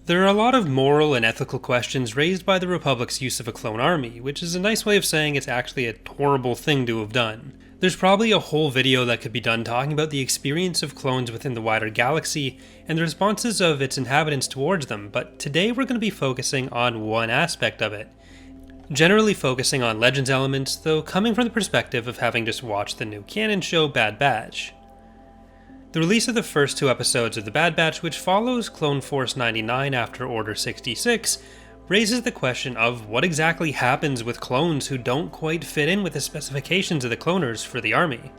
There are a lot of moral and ethical questions raised by the Republic's use of a clone army, which is a nice way of saying it's actually a horrible thing to have done. There's probably a whole video that could be done talking about the experience of clones within the wider galaxy and the responses of its inhabitants towards them, but today we're going to be focusing on one aspect of it. Generally focusing on Legends elements, though coming from the perspective of having just watched the new canon show Bad Batch. The release of the first two episodes of The Bad Batch, which follows Clone Force 99 after Order 66, raises the question of what exactly happens with clones who don't quite fit in with the specifications of the cloners for the army.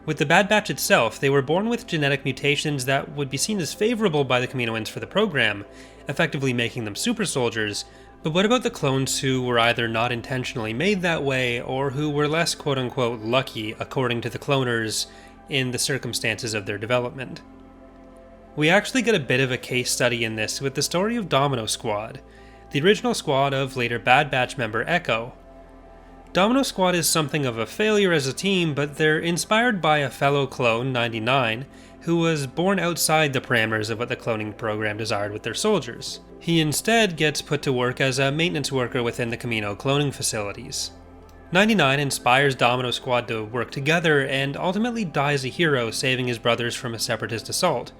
With the Bad Batch itself, they were born with genetic mutations that would be seen as favorable by the Kaminoans for the program, effectively making them super soldiers, but what about the clones who were either not intentionally made that way, or who were less quote-unquote lucky according to the cloners in the circumstances of their development? We actually get a bit of a case study in this with the story of Domino Squad, the original squad of later Bad Batch member Echo. Domino Squad is something of a failure as a team, but they're inspired by a fellow clone, 99, who was born outside the parameters of what the cloning program desired with their soldiers. He instead gets put to work as a maintenance worker within the Kamino cloning facilities. 99 inspires Domino Squad to work together and ultimately dies a hero, saving his brothers from a separatist assault.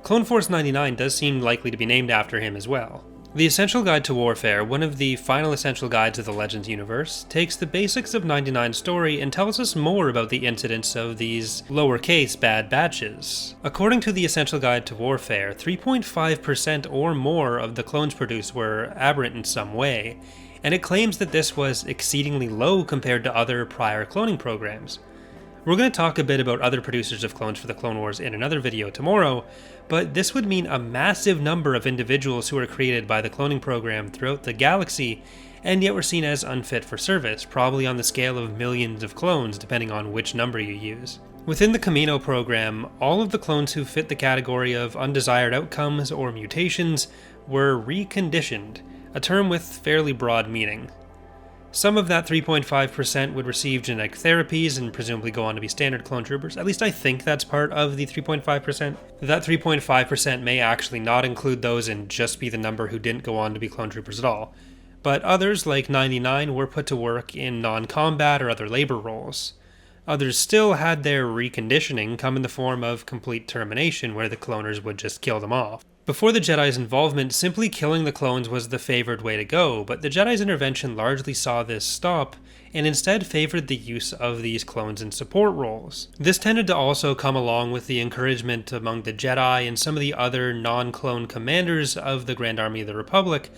Clone Force 99 does seem likely to be named after him as well. The Essential Guide to Warfare, one of the final essential guides of the Legends universe, takes the basics of 99's story and tells us more about the incidents of these lowercase bad batches. According to the Essential Guide to Warfare, 3.5% or more of the clones produced were aberrant in some way, and it claims that this was exceedingly low compared to other prior cloning programs. We're going to talk a bit about other producers of clones for the Clone Wars in another video tomorrow, but this would mean a massive number of individuals who were created by the cloning program throughout the galaxy, and yet were seen as unfit for service, probably on the scale of millions of clones depending on which number you use. Within the Kamino program, all of the clones who fit the category of undesired outcomes or mutations were reconditioned, a term with fairly broad meaning. Some of that 3.5% would receive genetic therapies and presumably go on to be standard clone troopers. At least I think that's part of the 3.5%. That 3.5% may actually not include those and just be the number who didn't go on to be clone troopers at all. But others, like 99, were put to work in non-combat or other labor roles. Others still had their reconditioning come in the form of complete termination, where the cloners would just kill them off. Before the Jedi's involvement, simply killing the clones was the favored way to go, but the Jedi's intervention largely saw this stop, and instead favored the use of these clones in support roles. This tended to also come along with the encouragement among the Jedi and some of the other non-clone commanders of the Grand Army of the Republic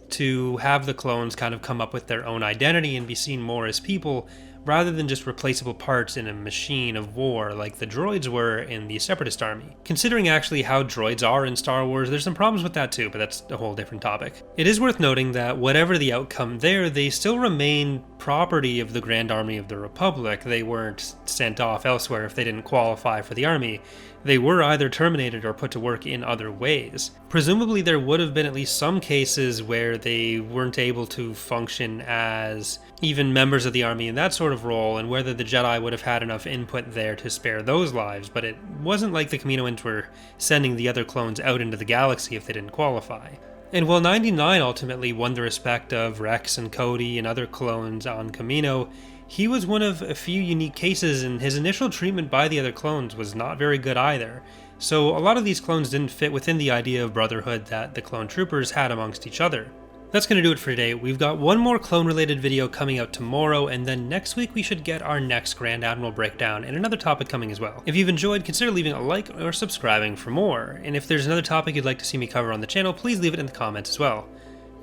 to have the clones kind of come up with their own identity and be seen more as people, rather than just replaceable parts in a machine of war like the droids were in the Separatist army. Considering actually how droids are in Star Wars, there's some problems with that too, but that's a whole different topic. It is worth noting that whatever the outcome there, they still remain property of the Grand Army of the Republic. They weren't sent off elsewhere if they didn't qualify for the army. They were either terminated or put to work in other ways. Presumably there would have been at least some cases where they weren't able to function as even members of the army in that sort of role, and whether the Jedi would have had enough input there to spare those lives, but it wasn't like the Kaminoans were sending the other clones out into the galaxy if they didn't qualify. And while 99 ultimately won the respect of Rex and Cody and other clones on Kamino, he was one of a few unique cases, and his initial treatment by the other clones was not very good either. So a lot of these clones didn't fit within the idea of brotherhood that the clone troopers had amongst each other. That's going to do it for today. We've got one more clone-related video coming out tomorrow, and then next week we should get our next Grand Admiral breakdown and another topic coming as well. If you've enjoyed, consider leaving a like or subscribing for more, and if there's another topic you'd like to see me cover on the channel, please leave it in the comments as well.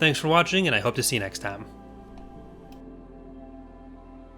Thanks for watching, and I hope to see you next time.